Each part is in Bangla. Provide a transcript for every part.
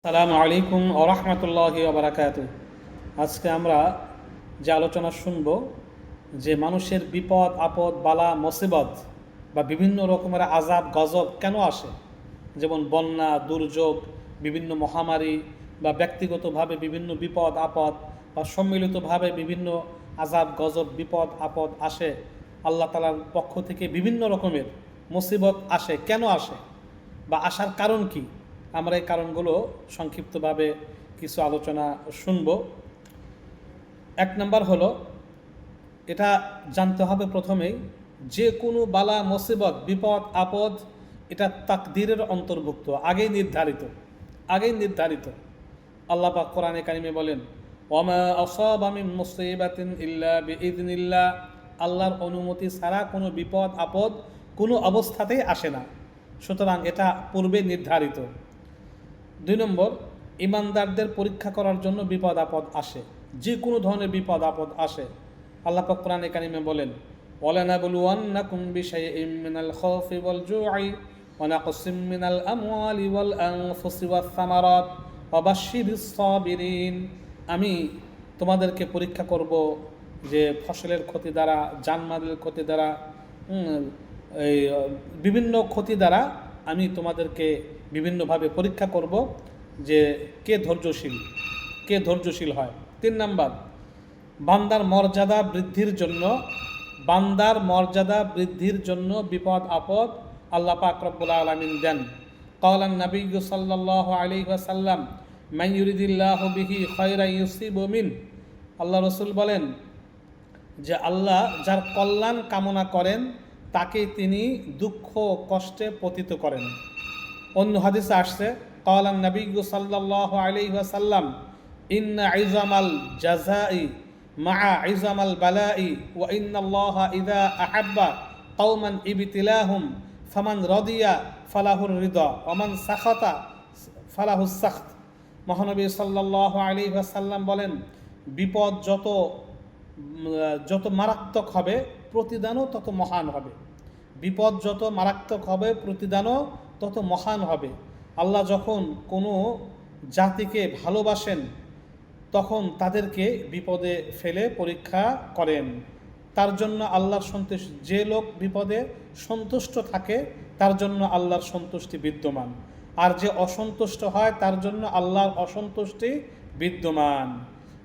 আসসালামু আলাইকুম ওয়া রাহমাতুল্লাহি ওয়া বারাকাতুহু। আজকে আমরা যে আলোচনা শুনব যে মানুষের বিপদ আপদ বালা মুসিবত বা বিভিন্ন রকমের আযাব গজব কেন আসে, যেমন বন্যা দুর্যোগ, বিভিন্ন মহামারী বা ব্যক্তিগতভাবে বিভিন্ন বিপদ আপদ বা সম্মিলিতভাবে বিভিন্ন আযাব গজব বিপদ আপদ আসে। আল্লাহ তাআলার পক্ষ থেকে বিভিন্ন রকমের মুসিবত আসে, কেন আসে বা আসার কারণ কি, আমরা এই কারণগুলো সংক্ষিপ্তভাবে কিছু আলোচনা শুনব। এক নম্বর হলো, এটা জানতে হবে প্রথমেই, যে কোনো বালা মুসিবত বিপদ আপদ এটা তাকদীরের অন্তর্ভুক্ত, আগেই নির্ধারিত। আল্লাহ পাক কোরআনে কারিমে বলেন, ওয়ামা আসাবা মিন মুসিবাতিন ইল্লা বিইذনিল্লাহ, আল্লাহর অনুমতি ছাড়া কোনো বিপদ আপদ কোনো অবস্থাতেই আসে না, সুতরাং এটা পূর্বে নির্ধারিত। 2 নম্বর, ইমানদারদের পরীক্ষা করার জন্য বিপদ আপদ আসে, যে কোনো ধরনের বিপদ আপদ আসে। আল্লাহ পাক কোরআনে কারিমে বলেন, ওয়ালানাবলুওয়ান্নাকুম বিশাইইম মিনাল খাউফি ওয়াল জু'i ওয়া নাকসিম মিনাল আমওয়ালি ওয়াল আনফুসি ওয়াস সামারাত ওয়া বাশশিরিস সাবিরিন, আমি তোমাদেরকে পরীক্ষা করব যে ফসলের ক্ষতি দ্বারা, জানমালের ক্ষতি দ্বারা, এই বিভিন্ন ক্ষতি দ্বারা আমি তোমাদেরকে বিভিন্নভাবে পরীক্ষা করব যে কে ধৈর্যশীল হয়। 3 নাম্বার, বান্দার মর্যাদা বৃদ্ধির জন্য বিপদ আপদ আল্লাহ পাক রব্বুল আলামিন দেন। ক্বালান নবী সাল্লাল্লাহু আলাইহি ওয়াসাল্লাম, মান ইউরিদিল্লাহু বিহি খায়রান ইউসিবু মিন, আল্লাহ রাসূল বলেন যে আল্লাহ যার কল্যাণ কামনা করেন তাকে তিনি দুঃখ কষ্টে পতিত করেন। অন্য হাদিসে আসছে, ক্বালান নবী সাল্লাল্লাহু আলাইহি ওয়াসাল্লাম, ইন্না ইজামাল জাযাই মা'a ইজামাল বালাই ওয়া ইন্নাল্লাহা ইযা আহাব্বা কওমান ইবতিলাহুম ফামান রাদিয়া ফালাহুর রিদা ওয়া মান সাখাতা ফালাহুস সাখত। মহানবী সাল্লাল্লাহু আলাইহি ওয়াসাল্লাম বলেন, বিপদ যত মারাত্মক হবে প্রতিদানও তত মহান হবে। বিপদ যত মারাত্মক হবে প্রতিদানও তত মহান হবে। আল্লাহ যখন কোনো জাতিকে ভালোবাসেন তখন তাদেরকে বিপদে ফেলে পরীক্ষা করেন। তার জন্য আল্লাহর সন্তুষ্ট, যে লোক বিপদে সন্তুষ্ট থাকে তার জন্য আল্লাহর সন্তুষ্টি বিদ্যমান, আর যে অসন্তুষ্ট হয় তার জন্য আল্লাহর অসন্তুষ্টি বিদ্যমান।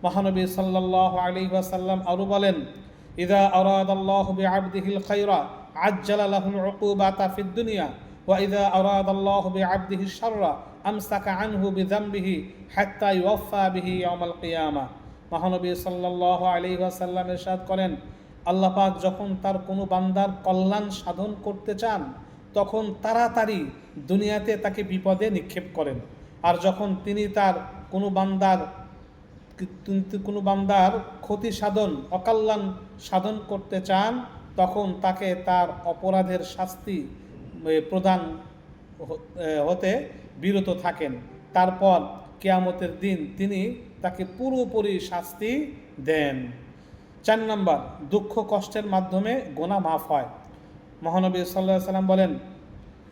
মহানবী সাল্লাল্লাহু আলাইহি ওয়াসাল্লাম আরও বলেন, ইযা আরাদাল্লাহু বিআবদিহিল খায়রা আজ্জালা লাহুল উকুবাতা ফিদ দুনিয়া ওয়া ইযা আরাদাল্লাহু বিআবদিহিশ শাররা আমসাকা আনহু বিযামবিহি হাত্তা ইউওয়াফা বিহি ইয়াউমাল কিয়ামা। মহানবী সাল্লাল্লাহু আলাইহি ওয়াসাল্লাম ইরশাদ করেন, আল্লাহ পাক যখন তার কোনো বান্দার কল্যাণ সাধন করতে চান তখন তাড়াতাড়ি দুনিয়াতে তাকে বিপদে নিক্ষেপ করেন, আর যখন তিনি তার কোনো বান্দার ক্ষতি সাধন অকল্যাণ সাধন করতে চান তখন তাকে তার অপরাধের শাস্তি প্রদান হতে বিরত থাকেন। তারপর কিয়ামতের দিন তিনি তাকে পুরোপুরি শাস্তি দেন। 4 নম্বর, দুঃখ কষ্টের মাধ্যমে গুনাহ মাফ হয়। মহানবী সাল্লাল্লাহু আলাইহি সাল্লাম বলেন,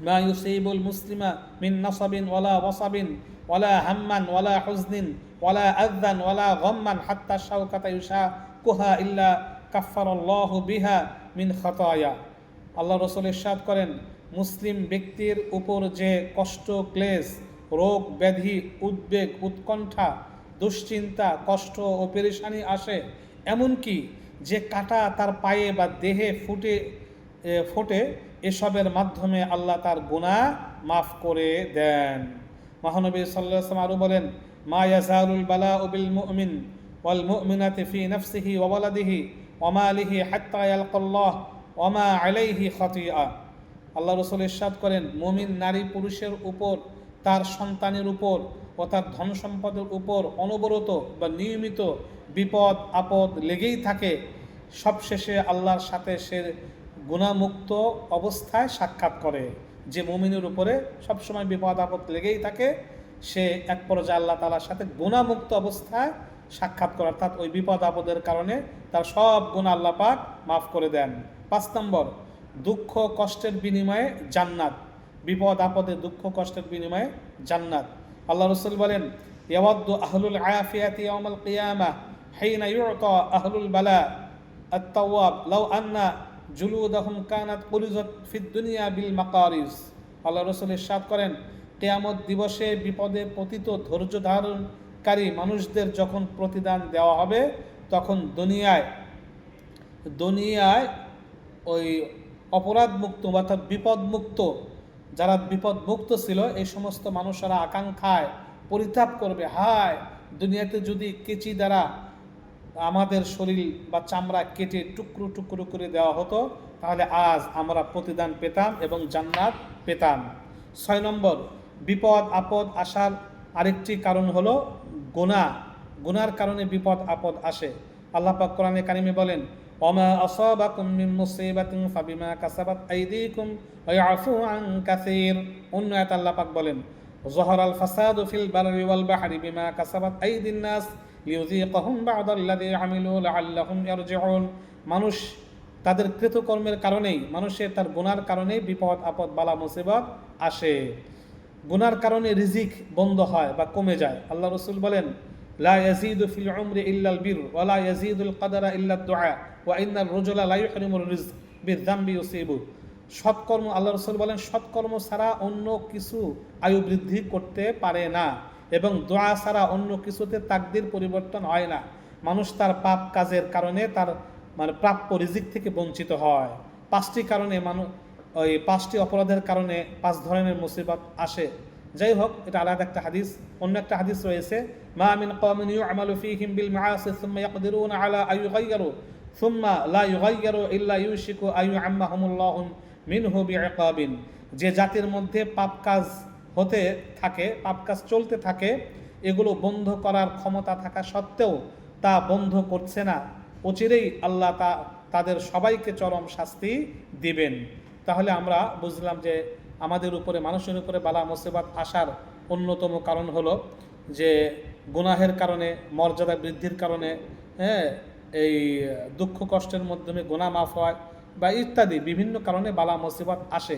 মা ইউসিবুল মুসলিমা মিন নাসাবিন ওয়ালা ওয়াসাবিন ওয়ালা হাম্মান ওয়ালা হুজনিন ওয়ালা আযান ওয়ালা গাম্মান হাত্তা শাওকাতা ইউশাকুহা ইল্লা কাফফারাল্লাহু বিহা মিন খাতায়া। আল্লাহ রাসূল ইরশাদ করেন, মুসলিম ব্যক্তির উপর যে কষ্ট ক্লেশ রোগ ব্যাধি উদ্বেগ উৎকণ্ঠা দুশ্চিন্তা কষ্ট ও পেরেশানি আসে, এমনকি যে কাঁটা তার পায়ে বা দেহে ফোটে এসবের মাধ্যমে আল্লাহ তার গুনাহ মাফ করে দেন। মহানবী সাল্লাল্লাহু আলাইহি ওয়াসাল্লাম আরও বলেন, মা ইয়াজালুল বালাউ বিল মুমিন ওয়াল মুমিনাতি ফি নাফসিহি ওয়া ওয়ালাদিহি ওয়া মালিহি হাত্তা ইয়ালকাল্লাহ ওয়া মা আলাইহি খাতিআ। আল্লাহ রাসূল ইরশাদ করেন, মুমিন নারী পুরুষের উপর, তার সন্তানের উপর ও তার ধন সম্পদের উপর অনবরত বা নিয়মিত বিপদ আপদ লেগেই থাকে। সবশেষে আল্লাহর সাথে সে গুনাহমুক্ত অবস্থায় সাক্ষাৎ করে। যে মুমিনের উপরে সবসময় বিপদ আপদ লেগেই থাকে সে এক পর্যায়ে আল্লাহ তাআলার সাথে গুনাহমুক্ত অবস্থায় সাক্ষাৎ করে, অর্থাৎ ওই বিপদ আপদের কারণে তার সব গুনাহ আল্লাহ পাক মাফ করে দেন। 5 নম্বর, দুঃখ কষ্টের বিনিময়ে জান্নাত। বিপদ আপদে দুঃখ কষ্টের বিনিময়ে জান্নাত। আল্লাহ রসুল বলেন, ইয়াওয়াদ্দু আহলুল আফিয়াতি ইয়াওমাল কিয়ামাহ হিনা ইউতা আহলুল বালা আত-তাওয়াব লাউ আন্না জুলুদাহুম কানাত কুলিজাত ফিদ দুনিয়া বিল মাকারিজ। আল্লাহ রসুল ইরশাদ করেন, কিয়ামত দিবসে বিপদে পতিত ধৈর্য ধারণকারী মানুষদের যখন প্রতিদান দেওয়া হবে, তখন দুনিয়ায় ওই অপরাধ মুক্ত অর্থাৎ বিপদ মুক্ত, যারা বিপদ মুক্ত ছিল এই সমস্ত মানুষেরা আকাঙ্ক্ষায় পরিতাপ করবে, হায় দুনিয়াতে যদি কেচি দ্বারা আমাদের শরীর বা চামড়া কেটে টুকরো টুকরো করে দেওয়া হতো, তাহলে আজ আমরা প্রতিদান পেতাম এবং জান্নাত পেতাম। 6 নম্বর, বিপদ আপদ আসার আরেকটি কারণ হলো গুনার কারণে বিপদ আপদ আসে। আল্লাহ পাক কোরআনে কারিমে বলেন, ওমা আসাবাকুম মিন মুসিবাতিন ফাবিমা কাসাবাত আইদিকুম ওয়া ইয়াফু আন কাসীর। অন্য আয়াত আল্লাহ পাক বলেন, যাহারাল ফাসাদু ফিল বাররি ওয়াল বাহরি বিমা কাসাবাত আইদিন নাস লিইউযীকাহুম বা'দাল্লাযী আমিলু লাআল্লাহুম ইয়ারজিউন। মানুষ তাদের কৃতকর্মের কারণেই, মানুষের তার গুনার কারণেই বিপদ আপদ বালা মুসিবত আসে। গুনার কারণে রিজিক বন্ধ হয় বা কমে যায়। আল্লাহ রসুল বলেন, লা ইয়াজিদু ফিল উমরি ইল্লাল বির ওয়া লা ইয়াজিদুল কদরা ইল্লাদ দুআ ওয়া ইন্নার রাজুলা লা ইহরিমুর রিজক বিযামবি ইউসিবু। সৎকর্ম, আল্লাহ রসুল বলেন, সৎকর্ম ছাড়া অন্য কিছু আয়ু বৃদ্ধি করতে পারে না এবং দোয়া ছাড়া অন্য কিছুতে তাকদির পরিবর্তন হয় না। মানুষ তার পাপ কাজের কারণে তার প্রাপ্য রিজিক থেকে বঞ্চিত হয়। 5টি কারণে ওই 5টি অপরাধের কারণে 5 ধরনের মুসিবত আসে। যাই হোক, এটা আলাদা একটা হাদিস। অন্য একটা হাদিস রয়েছে, মা মিন কওমিন ইউ'মালু ফীহিম বিল মাআসি সুম্মা ইয়াকদিরুনা আলা আন ইউগাইয়িরু সুম্মা লা ইউগাইয়িরু ইল্লা ইউশিকু আন ইউ'আম্মাহুমুল্লাহু মিনহু বি'iকাবিন। যে জাতির মধ্যে পাপ কাজ হতে থাকে, পাপ কাজ চলতে থাকে, এগুলো বন্ধ করার ক্ষমতা থাকা সত্ত্বেও তা বন্ধ করছে না, অচিরেই আল্লাহ তাদের সবাইকে চরম শাস্তি দিবেন। তাহলে আমরা বুঝলাম যে আমাদের উপরে, মানুষের উপরে বালা মুসিবত আসার অন্যতম কারণ হলো যে গুনাহের কারণে, মর্যাদা বৃদ্ধির কারণে, এই দুঃখ কষ্টের মাধ্যমে গুনাহ মাফ হয় বা ইত্যাদি বিভিন্ন কারণে বালা মুসিবত আসে।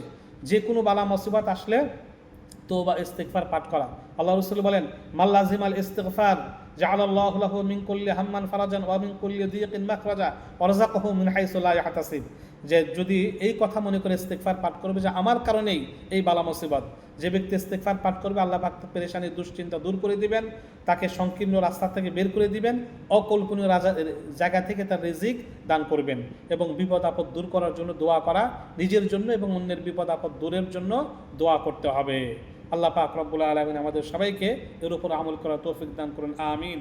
যে কোনো বালা মুসিবত আসলে তওবা ইস্তিগফার পাঠ করা। আল্লাহ রাসূল বলেন, মাল্লাজিমাল ইস্তিগফার জাআলাল্লাহু লাহু মিন কুল্লি হাম্মান ফারাজান ওয়া মিন কুল্লি দীকিন মাখরাজা ওয়া রাযাকাহু মিন হাইসু লা ইয়াহতাসিব। যে যদি এই কথা মনে করে ইস্তিগফার পাঠ করবে যে আমার কারণেই এই বালা মুসিবত, যে ব্যক্তি ইস্তিগফার পাঠ করবে আল্লাহ পাক তার পেরেশানি দুশ্চিন্তা দূর করে দিবেন, তাকে সংকীর্ণ রাস্তা থেকে বের করে দিবেন, অকল্পনীয় জায়গা থেকে তার রিজিক দান করবেন। এবং বিপদ আপদ দূর করার জন্য দোয়া করা, নিজের জন্য এবং অন্যের বিপদ আপদ দূরের জন্য দোয়া করতে হবে। আল্লাহ পাক রব্বুল আলামিন আমাদের সবাইকে এর উপর আমল করার তৌফিক দান করুন, আমিন।